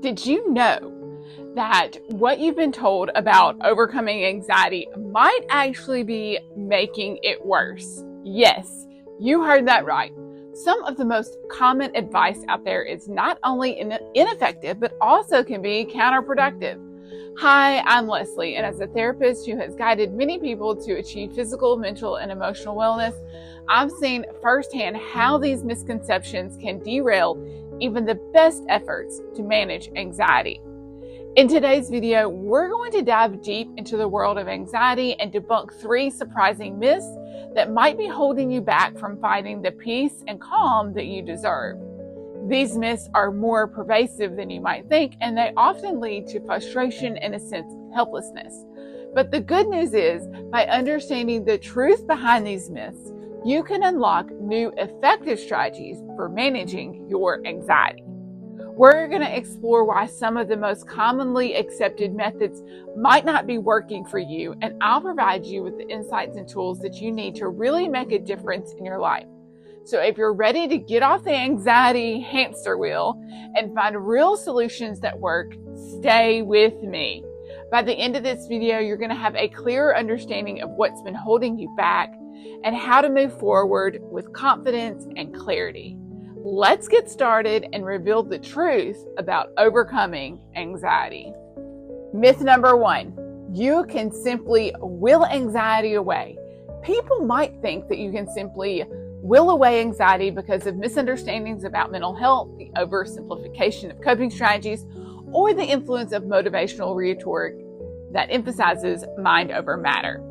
Did you know that what you've been told about overcoming anxiety might actually be making it worse? Yes, you heard that right. Some of the most common advice out there is not only ineffective, but also can be counterproductive. Hi, I'm Leslie, and as a therapist who has guided many people to achieve physical, mental, and emotional wellness, I've seen firsthand how these misconceptions can derail even the best efforts to manage anxiety. In today's video, we're going to dive deep into the world of anxiety and debunk 3 surprising myths that might be holding you back from finding the peace and calm that you deserve. These myths are more pervasive than you might think, and they often lead to frustration and a sense of helplessness. But the good news is, by understanding the truth behind these myths, you can unlock new effective strategies for managing your anxiety. We're going to explore why some of the most commonly accepted methods might not be working for you, and I'll provide you with the insights and tools that you need to really make a difference in your life. So if you're ready to get off the anxiety hamster wheel and find real solutions that work, stay with me. By the end of this video, you're going to have a clearer understanding of what's been holding you back and how to move forward with confidence and clarity. Let's get started and reveal the truth about overcoming anxiety. Myth number 1, you can simply will anxiety away. People might think that you can simply will away anxiety because of misunderstandings about mental health, the oversimplification of coping strategies, or the influence of motivational rhetoric that emphasizes mind over matter.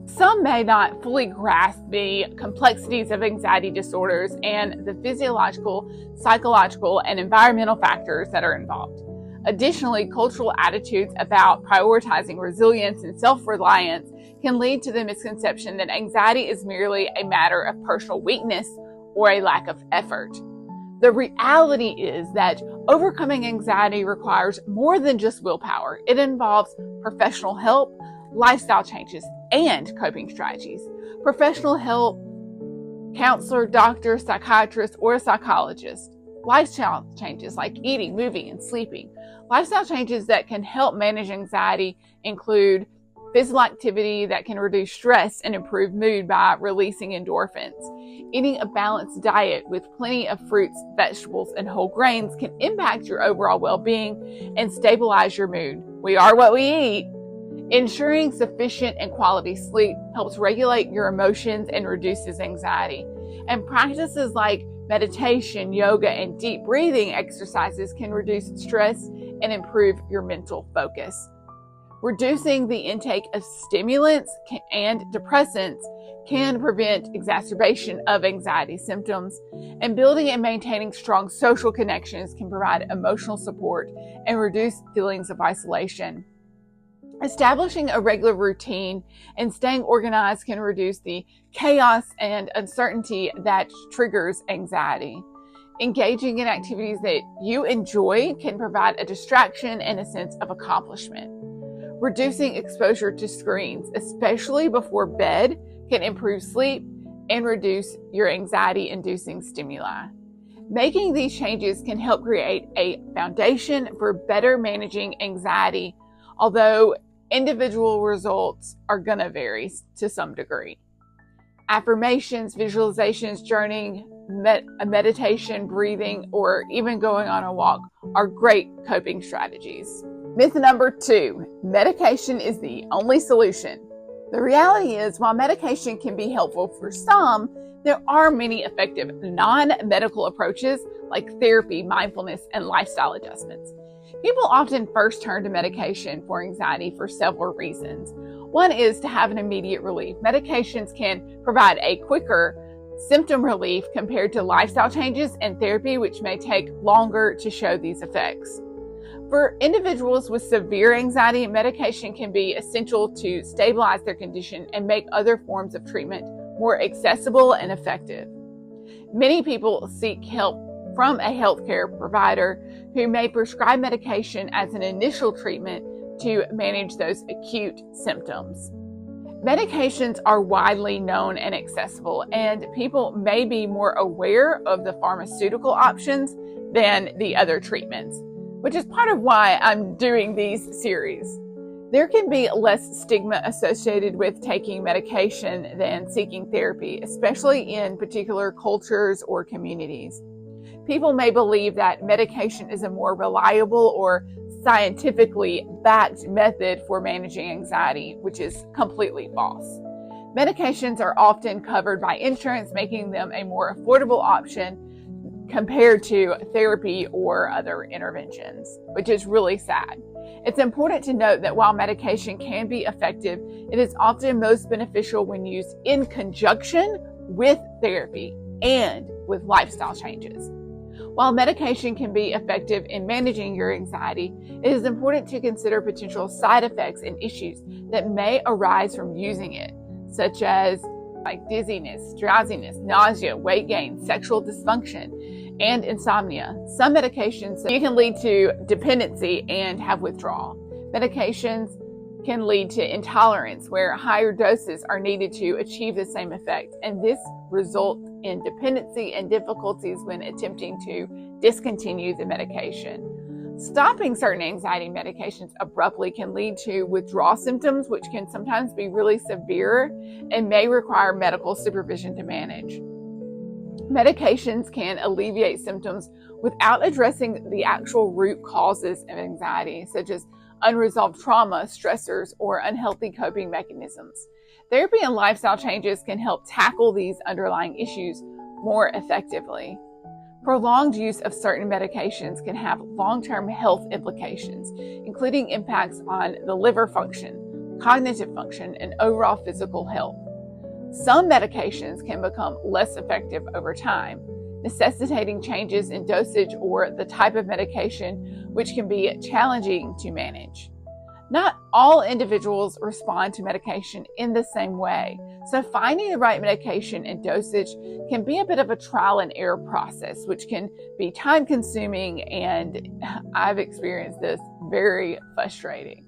Some may not fully grasp the complexities of anxiety disorders and the physiological, psychological, and environmental factors that are involved. Additionally, cultural attitudes about prioritizing resilience and self-reliance can lead to the misconception that anxiety is merely a matter of personal weakness or a lack of effort. The reality is that overcoming anxiety requires more than just willpower. It involves professional help, lifestyle changes, and coping strategies. Professional help, counselor, doctor, psychiatrist, or a psychologist. Lifestyle changes like eating, moving, and sleeping. Lifestyle changes that can help manage anxiety include physical activity that can reduce stress and improve mood by releasing endorphins. Eating a balanced diet with plenty of fruits, vegetables, and whole grains can impact your overall well-being and stabilize your mood. We are what we eat. Ensuring sufficient and quality sleep helps regulate your emotions and reduces anxiety. And practices like meditation, yoga, and deep breathing exercises can reduce stress and improve your mental focus. Reducing the intake of stimulants and depressants can prevent exacerbation of anxiety symptoms, and building and maintaining strong social connections can provide emotional support and reduce feelings of isolation. Establishing a regular routine and staying organized can reduce the chaos and uncertainty that triggers anxiety. Engaging in activities that you enjoy can provide a distraction and a sense of accomplishment. Reducing exposure to screens, especially before bed, can improve sleep and reduce your anxiety-inducing stimuli. Making these changes can help create a foundation for better managing anxiety, although individual results are going to vary to some degree. Affirmations, visualizations, journaling, meditation, breathing, or even going on a walk are great coping strategies. Myth number 2, medication is the only solution. The reality is, while medication can be helpful for some, there are many effective non-medical approaches like therapy, mindfulness, and lifestyle adjustments. People often first turn to medication for anxiety for several reasons. One is to have an immediate relief. Medications can provide a quicker symptom relief compared to lifestyle changes and therapy, which may take longer to show these effects. For individuals with severe anxiety, medication can be essential to stabilize their condition and make other forms of treatment more accessible and effective. Many people seek help from a healthcare provider who may prescribe medication as an initial treatment to manage those acute symptoms. Medications are widely known and accessible, and people may be more aware of the pharmaceutical options than the other treatments. which is part of why I'm doing these series. There can be less stigma associated with taking medication than seeking therapy, especially in particular cultures or communities. People may believe that medication is a more reliable or scientifically backed method for managing anxiety, which is completely false. Medications are often covered by insurance, making them a more affordable option compared to therapy or other interventions, which is really sad. It's important to note that while medication can be effective, it is often most beneficial when used in conjunction with therapy and with lifestyle changes. While medication can be effective in managing your anxiety, it is important to consider potential side effects and issues that may arise from using it, such as dizziness, drowsiness, nausea, weight gain, sexual dysfunction, and insomnia. Some medications can lead to dependency and have withdrawal. Medications can lead to intolerance, where higher doses are needed to achieve the same effect, and this results in dependency and difficulties when attempting to discontinue the medication. Stopping certain anxiety medications abruptly can lead to withdrawal symptoms, which can sometimes be really severe and may require medical supervision to manage. Medications can alleviate symptoms without addressing the actual root causes of anxiety, such as unresolved trauma, stressors, or unhealthy coping mechanisms. Therapy and lifestyle changes can help tackle these underlying issues more effectively. Prolonged use of certain medications can have long-term health implications, including impacts on the liver function, cognitive function, and overall physical health. Some medications can become less effective over time, necessitating changes in dosage or the type of medication, which can be challenging to manage. Not all individuals respond to medication in the same way, so finding the right medication and dosage can be a bit of a trial and error process, which can be time consuming, and I've experienced this, very frustrating.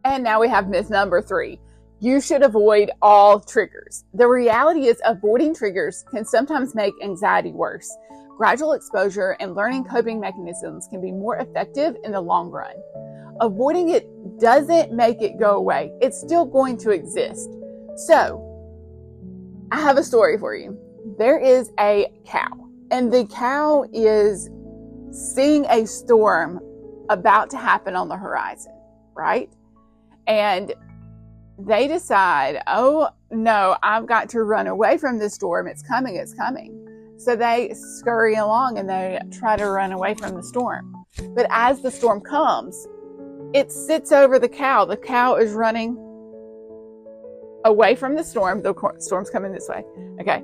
And now we have myth number 3. You should avoid all triggers. The reality is avoiding triggers can sometimes make anxiety worse. Gradual exposure and learning coping mechanisms can be more effective in the long run. Avoiding it doesn't make it go away. It's still going to exist. So, I have a story for you. There is a cow, and the cow is seeing a storm about to happen on the horizon, right? And they decide, oh no, I've got to run away from this storm. It's coming, it's coming. So they scurry along and they try to run away from the storm. But as the storm comes, it sits over the cow. The cow is running away from the storm. The storm's coming this way. Okay.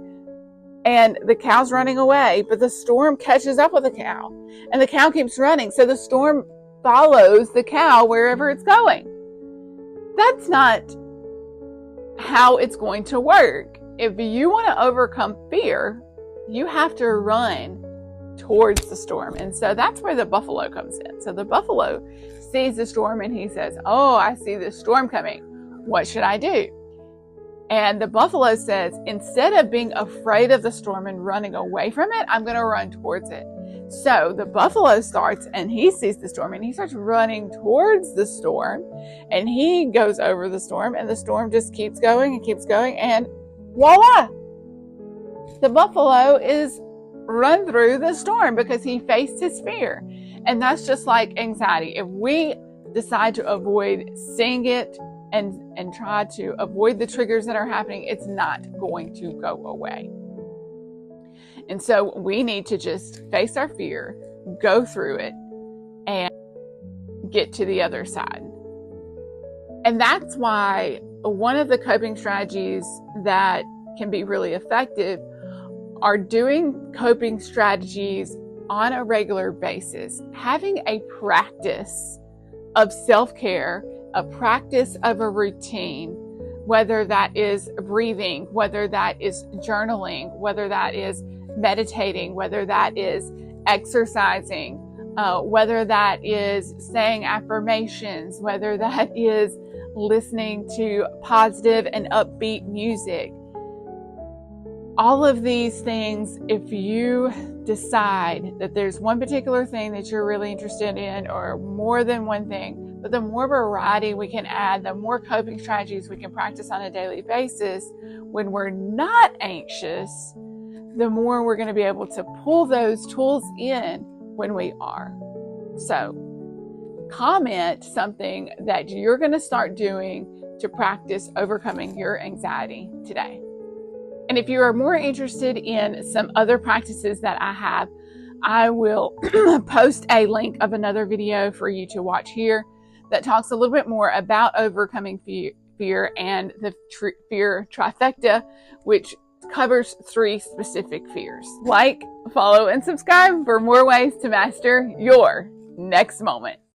And the cow's running away, but the storm catches up with the cow. And the cow keeps running. So the storm follows the cow wherever it's going. That's not how it's going to work. If you want to overcome fear, you have to run towards the storm. And so that's where the buffalo comes in. So the buffalo sees the storm and he says, oh, I see this storm coming. What should I do? And the buffalo says, instead of being afraid of the storm and running away from it, I'm going to run towards it. So the buffalo starts and he sees the storm and he starts running towards the storm, and he goes over the storm, and the storm just keeps going and keeps going, and voila! The buffalo is run through the storm because he faced his fear. And that's just like anxiety. If we decide to avoid seeing it and try to avoid the triggers that are happening, it's not going to go away. And so we need to just face our fear, go through it, and get to the other side. And that's why one of the coping strategies that can be really effective are doing coping strategies on a regular basis, having a practice of self-care, a practice of a routine, whether that is breathing, whether that is journaling, whether that is meditating, whether that is exercising, whether that is saying affirmations, whether that is listening to positive and upbeat music. All of these things, if you decide that there's one particular thing that you're really interested in, or more than one thing, but the more variety we can add, the more coping strategies we can practice on a daily basis when we're not anxious, the more we're going to be able to pull those tools in when we are. So comment something that you're going to start doing to practice overcoming your anxiety today. And if you are more interested in some other practices that I have, I will post a link of another video for you to watch here that talks a little bit more about overcoming fear and the fear trifecta, which covers 3 specific fears. Like, follow, and subscribe for more ways to master your next moment.